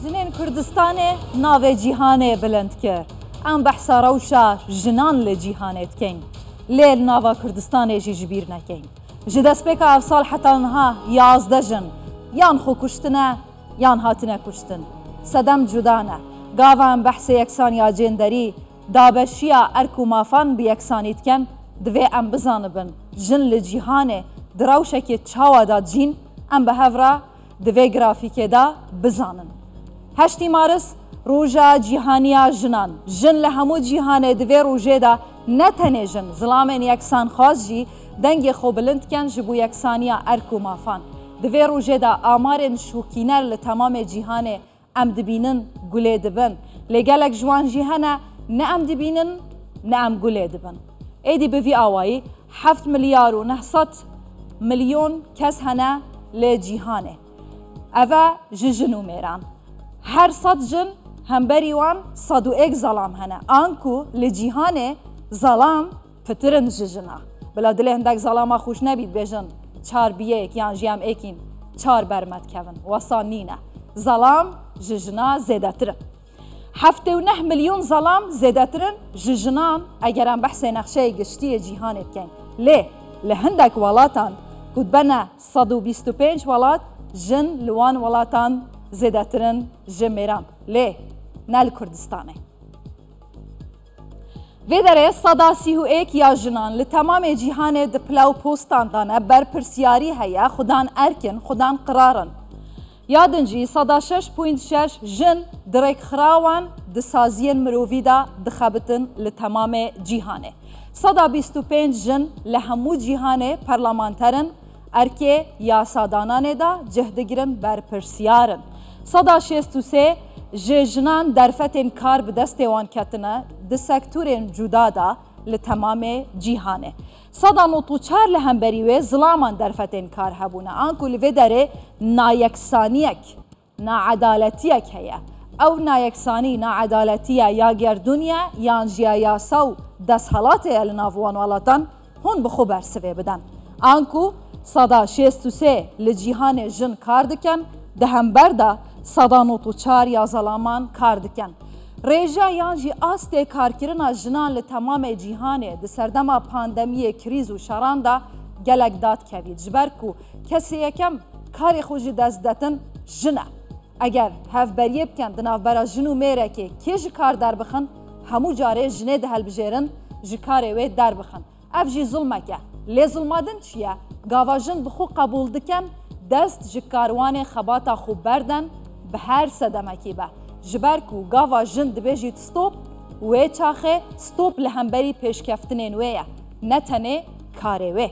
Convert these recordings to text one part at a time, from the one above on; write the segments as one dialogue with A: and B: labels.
A: جنين كردستاني ناوي جيهاني بلند كر ام بحثا روشا جنان لجيهاني تكين ليل ناوا كردستاني جي جبير نكين جدس بك افصال حتى انها يازده جن يان خو كشتنا يان هاتنا كشتن سدم جدانا قاوان بحث يكسان يا جندري دابشيا اركو مافان بيكسانيت كن دوی ام بزانبن جن لجیهانه دروشه که چاوا دا جین ام به هفرا دوی گرافیکه دا بزانن 8 مارس روژا جیهانیا جنان جن لهمو جیهانه دوی روژه دا نتنه جن ظلامن یکسان خواست جی دنگ خو بلند کن جبو یکسانیا ارکو مافان دوی روژه دا آمارن شوکینر لتمام جیهانه ام دبینن گله دبن لگلک جوان جیهانه نه ام دبینن نه ام گله دبن ایدی بوی آوایی 7 ملیار و 900 میلیون کس هنه لجیهانه اوه جنو میران هر 100 جن هم بریوان 101 ظلام هنه آنکو لجیهانه ظلام فترن جنا بلا دلی هندک ظلاما خوش نبید بیجن 4 بیک یان جیم ایکین 4 برمت کون واسا نینه ظلام جنا زیده ترن 7.9 میلیون ظلام زیدترن جنان اگرم بحث نقشه گشتی جیهانت کن لی لهندک ولاتان کد بنا 125 ولات جن لوان ولاتان زیدترن جمیران لی نل کردستانه و داره 131 یا جنان لتمام جیهان دپلاو پوستان دانه بر پرسیاری هیا خودان ارکن خودان قرارن یادنجی 106.6 جن درک خراوان دسازین مرووی دا دخابتن لتمام جیهانه 125 جن لهمو جیهانه پرلمانترن ارکه یاسادانانه دا جهدگیرن بر پرسیارن 163 جنان درفتن کار بدست وان کتنه د سکتورن جدا دا لتمام جیهانه 194 لهم بریوه ظلامان درفتن کار هبونه آنکو لوی داره نایکسانیک ناعدالتیک هیا او نایکسانی ناعدالتیه یا گردونیه یان جیا یاساو دست حالاته لنافوان والاتان هون بخو برسوه بدن آنکو 163 لجیهان جن کار دکن دهم برده 194 یا ظلامان کار دکن ریجا یان جی آسته کارکرنا جنان لتمام جیهانه ده سردما پاندمی کریز و شران دا گلک داد کوید جبرکو کسی یکم کاری خوشی دست دتن جنه اگر هف بریه بکن دناف برا جنو میره که جی کار در بخن همو جاره جنه ده هل بجیرن جی کاره وی در بخن اف جی ظلمه که لی ظلمادن چیه؟ گاوا جن بخو قبول دکن دست جی کاروان خباتا خوب بردن به هر صدمکی به جبرکو گاوا جن دبیجید ستوب و چاخه ستوب لهمبری پیشکفتنین ویه نتنه کاره وی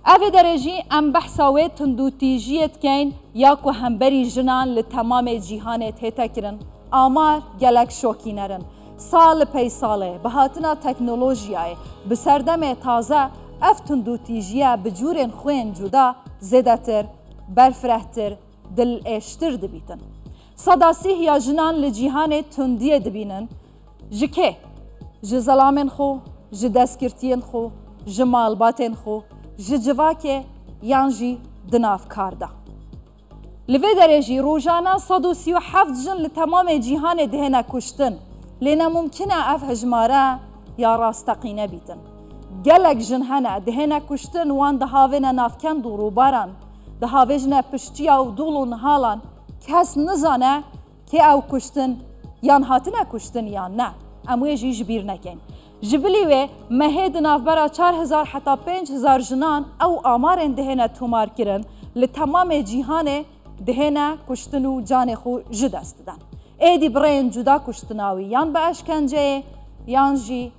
A: اوه درجی ام بحثاوه تندوتیجیت کین یا که همبری جنان لتمام جیهانت هیتا کرن آمار گلک شوکی نرن سال پی ساله بهاتنا تکنولوژیای بسردم تازه اف تندوتیجیه بجورن خوین جدا زیدتر برفرهتر دل اشتر دبیتن 130 یا جنان لجیهان تندیه دبینن جکه جزلامن خو جدسکرتین خو جمالباتن خو جواکه یان جی دناف کارده لوی درجی روزانه 137 جن لتمام جیهان دهنه کشتن لینا ممکنه اف هجماره یا راستقینه بیتن گلک جن هنه دهنه کشتن وان دهاوینه نافکند و روباران دهاویجنه پشتیا و دولون حالان کس نزانه که او کشتن یان هاتنه کشتن یان نه اموی جی جبیر نکن جبلی و مهد نافبرا 4000 حتی 5000 جنان او آمارن دهنه تومار کرن لتمام جیهان دهنه کشتن و جان خو جدست دن ایدی برین جدا کشتناوی یان به اشکنجه یان جی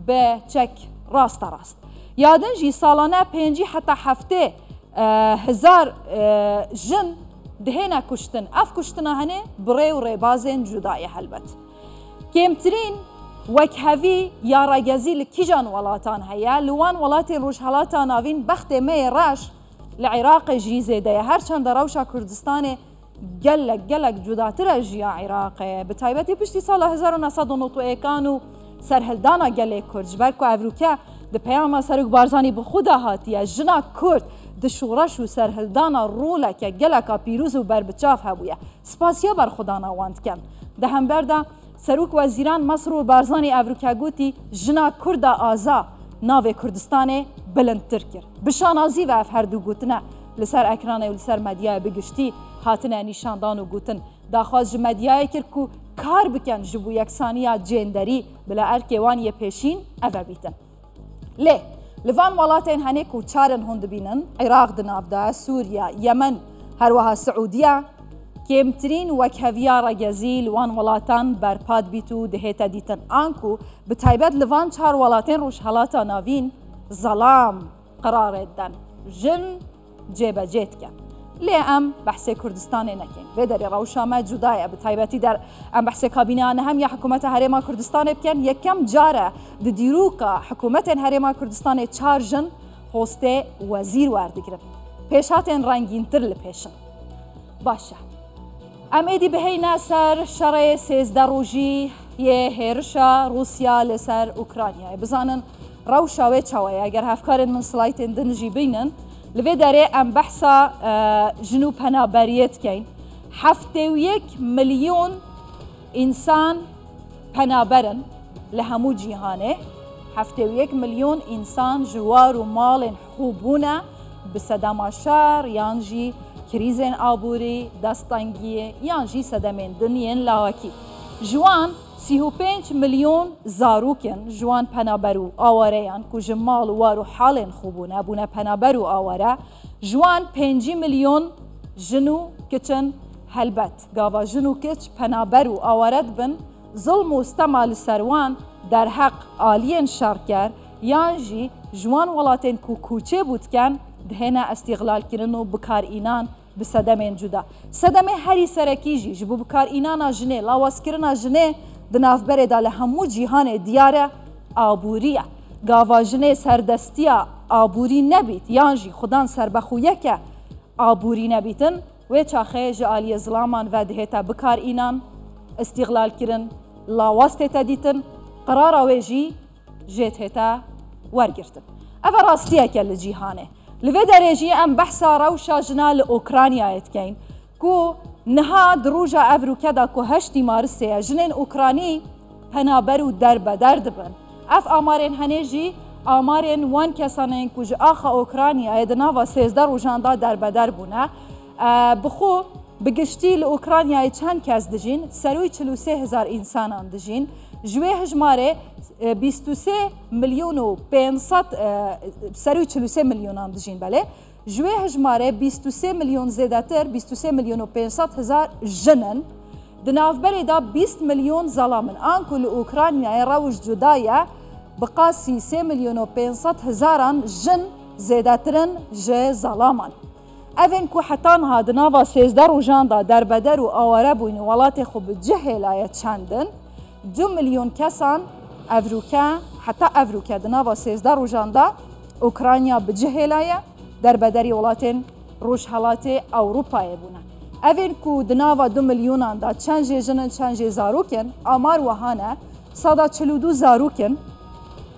A: به چک راست یادن جی سالانه 5 حتی 7000 جن دهنه کشتن اف کشتنه هنه بری و ریبازین جدای حلبت کمترین وکهوی یا راگزی لکیجان ولاتان هیا لوان ولاتی روشهلاتان آوین بخت می راش لعراق جیزه ده هرچند روشا کردستان گلک جداتر جیا عراق بتایبتی پشتی سال 1991 و سرهلدانا گله کرد جبرکو اوروکه ده پیام سرک بارزانی بخودا هاتیه جنا کرد دشورش و سرهلدانا رولکه گلکا پیروز و بربچاف هبویه سپاسیا بر خدا ناواند کن ده همبرده سروک وزیران مصر و بارزانی افروکا گوتی جنا کرد آزا ناو کردستان بلندتر کرد بشانازی و اف هر دو گوتنه لسر اکرانه و لسر مدیای بگشتی هاتنه نیشاندان و گوتن داخواز مدیای کرد که کار بکن جبو یکسانیا جندری بلا ارکیوان یه پیشین اوه بیتن لی لفان ولاتین هنه کو چارن هند بینن عراق دنابدا سوریا یمن هروها سعودیا کمترین وکهویا رگزیل وان ولاتان برپاد بیتو دهیتا دیتن آنکو بتایبت لفان چار ولاتین روش حالاتا ناوین ظلام قرار دن جن جیبه جیت کن لی ام بحث کردستان نکن و در روشامه جدایه بتایبتی در ام بحث کابینه هم یا حکومت هرما کردستان بکن یکم جاره دیروکا حکومت هرما کردستان چار جن هسته وزیر واردگرن پیشاتن رنگین تر لپیشن باشه ام ایدی بهی ناسر شرع 13 روژی یه هرشا روسیا لسر اوکراینیا بزانن روشاوه چاوه اگر هفکارن من سلایتن دنجی بینن لوی داره ام بحثا جنوب پنابریت کن 71 ملیون انسان پنابرن لهمو جیهانه 71 ملیون انسان جوار و مال خوبونه بسداماشار یانجی کریزن آبوری دستانگیه یانجی سدمین دنین لاوکی جوان 35 ملیون زاروکن جوان پنابرو آوارهان که جمال وارو حال خوبونه بونه پنابرو آواره جوان 5 میلیون جنو کچن هلبت گاوا جنو کچ پنابرو آوارد بن ظلم و استعمال سروان در حق آلین شارکر یانجی جوان ولاتین کو کوچه بود کن دهنا استغلال کردن و بکار اینان بسدمین جدا سدمه هری سرکیجی جبو بکار اینانا جنه لاواز کردن جنه دناف برده لهمو جیهان دیاره آبوریه گاواجنه سردستیا آبوری نبید یانجی خودان سربخویه که آبوری نبیتن و چاخه جالی ظلامان و دهتا بکار اینان استغلال کرن لاواست تا دیتن قرار آویجی جیت هتا ورگرتن اوه راستیه که لجیهانه لوی درجی ام بحثا روشا جنا لأوکرانیا اتکین کو نها دروجا افروکه دا که 8 مارسه جنین اوکرانی پنابرو در بدر دبن اف آمارین هنجی آمارین وان کسانین که آخا اوکرانیا دنا و 13 روزان دا در بدر بونه بخو بگشتی لأوکرانیا چند کس دجین سروی 43,000 انسانان دجین جوی هجماره 23 میلیون و 500 سروی 43 میلیونان دجین بله جوی هجماره 23 میلیون زیادتر 23 میلیون و 500 هزار جنن دناف بری دا 20 میلیون ظلامن آنکو لأوکرانیا روش جدایه بقاسی 3 میلیون و 500 هزاران جن زیادترن جه ظلامان اوین کو حتان ها دناوا 13 روزان دا در بدر و آواره بوین ولات خوب جهلایه چندن 2 میلیون کسان افروکه حتی افروکه دناوا 13 روزان دا اوکرانیا بجهلایه در بدری ولاتن روش حالات اوروپای بونه اوین کو دناوا 2 میلیونان دا چند جنن چند زاروکن آمار وهانه 142 زاروکن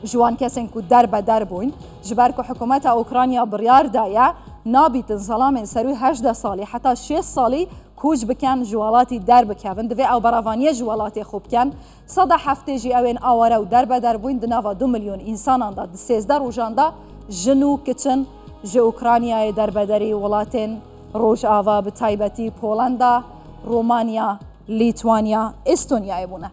A: جوان کسین کو در بدر بوین جبر کو حکومت اوکرانیا بریار دایه نابیتن ظلام سروی 18 سالی حتی 6 سالی کوچ بکن جوالاتی در بکن دوی او براوانی جوالاتی خوب کن 107 جی اوین آواره و در بدر بوین دناوا 2 میلیون انسانان دا 13 روزان دا جنو کچن جه اوکرانیای در بدری ولاتن روش آوا بتایبتی پولندا رومانیا لیتوانیا استونیا بونه